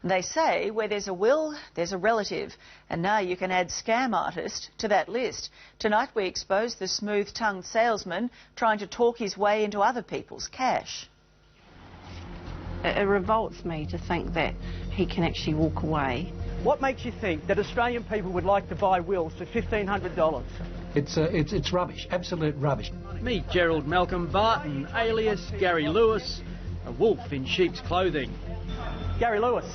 They say where there's a will, there's a relative. And now you can add scam artist to that list. Tonight we expose the smooth-tongued salesman trying to talk his way into other people's cash. It revolts me to think that he can actually walk away. What makes you think that Australian people would like to buy wills for $1,500? It's rubbish, absolute rubbish. Meet Gerald Malcolm Barton, alias Gary Lewis, a wolf in sheep's clothing. Gary Lewis,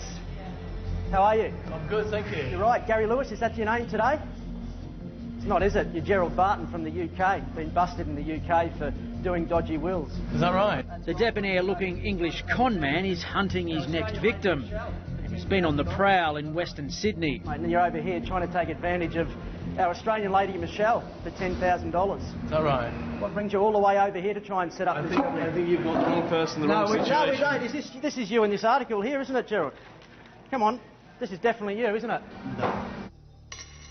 how are you? I'm good, thank you. You're right, Gary Lewis, is that your name today? It's not, is it? You're Gerald Barton from the UK, been busted in the UK for doing dodgy wills. Is that right? The debonair-looking English con man is hunting his next victim. He's been on the prowl in Western Sydney. And you're over here trying to take advantage of our Australian lady Michelle for $10,000. Is that right? What brings you all the way over here to try and set up this? I think you've got the wrong person, the wrong situation. No, we don't. This is you in this article here, isn't it, Gerald? Come on, this is definitely you, isn't it? No.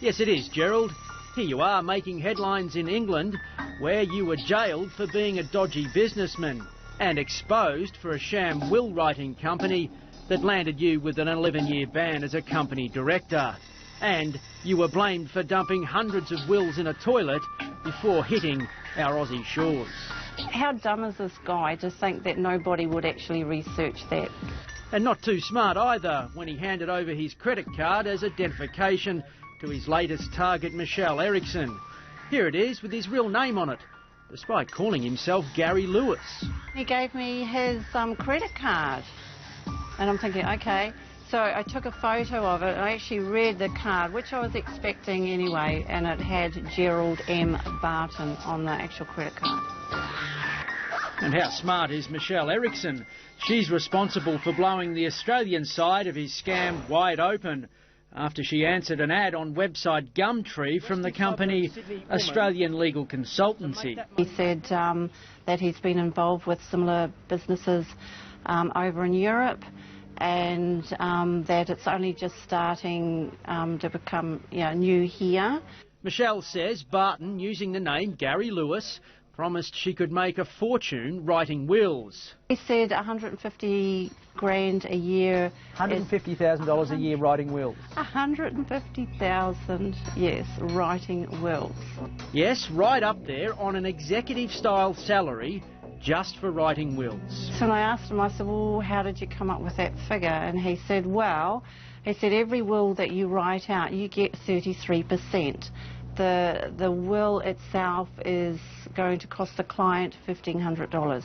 Yes, it is, Gerald. Here you are making headlines in England, where you were jailed for being a dodgy businessman and exposed for a sham will-writing company that landed you with an 11-year ban as a company director. And you were blamed for dumping hundreds of wills in a toilet before hitting our Aussie shores. How dumb is this guy to think that nobody would actually research that? And not too smart either when he handed over his credit card as identification to his latest target, Michelle Erickson. Here it is with his real name on it, despite calling himself Gary Lewis. He gave me his credit card. And I'm thinking, OK. So I took a photo of it. I actually read the card, which I was expecting anyway, and it had Gerald M. Barton on the actual credit card. And how smart is Michelle Erickson? She's responsible for blowing the Australian side of his scam wide open after she answered an ad on website Gumtree from the company Australian Legal Consultancy. He said that he's been involved with similar businesses over in Europe, and that it's only just starting to become new here. Michelle says Barton, using the name Gary Lewis, promised she could make a fortune writing wills. He said 150 grand a year. $150,000 a year writing wills. 150,000, yes, writing wills. Yes, right up there on an executive-style salary just for writing wills. So I asked him, I said, well, how did you come up with that figure? And he said, well, every will that you write out, you get 33%. The will itself is going to cost the client $1,500.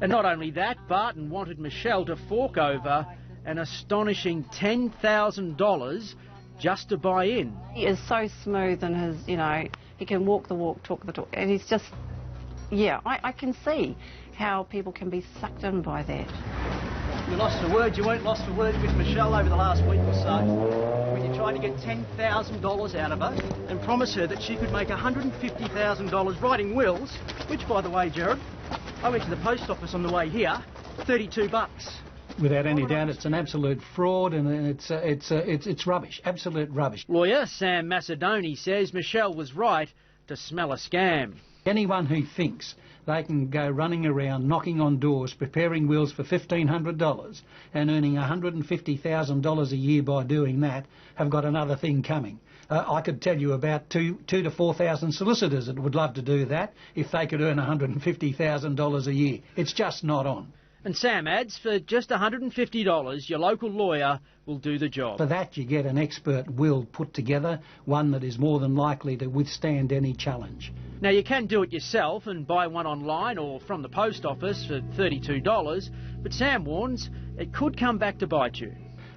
And not only that, Barton wanted Michelle to fork over an astonishing $10,000 just to buy in. He is so smooth in his, he can walk the walk, talk the talk, and he's just, I can see how people can be sucked in by that. You lost for words. You weren't lost for words with Michelle over the last week or so, when you tried to get $10,000 out of her and promise her that she could make $150,000 writing wills, which, by the way, Gerard, I went to the post office on the way here, $32. Without any doubt, it's an absolute fraud, and it's rubbish, absolute rubbish. Lawyer Sam Macedoni says Michelle was right to smell a scam. Anyone who thinks they can go running around knocking on doors preparing wills for $1,500 and earning $150,000 a year by doing that have got another thing coming. I could tell you about 2,000 to 4,000 solicitors that would love to do that if they could earn $150,000 a year. It's just not on. And Sam adds, for just $150, your local lawyer will do the job. For that, you get an expert will put together, one that is more than likely to withstand any challenge. Now, you can do it yourself and buy one online or from the post office for $32, but Sam warns it could come back to bite you.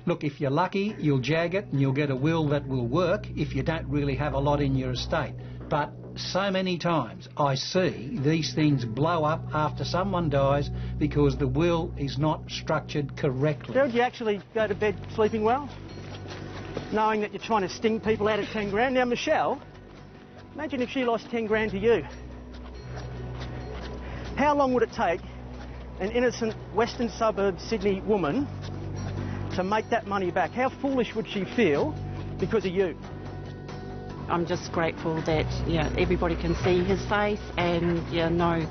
Look, if you're lucky, you'll jag it and you'll get a will that will work if you don't really have a lot in your estate. But so many times I see these things blow up after someone dies because the will is not structured correctly. Gerald, you actually go to bed sleeping well, knowing that you're trying to sting people out of 10 grand. Now, Michelle, imagine if she lost 10 grand to you. How long would it take an innocent western suburb Sydney woman to make that money back? How foolish would she feel because of you? I'm just grateful that everybody can see his face and know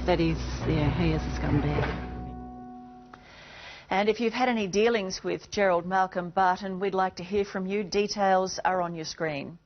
that he is a scumbag. And if you've had any dealings with Gerald Malcolm Barton, we'd like to hear from you. Details are on your screen.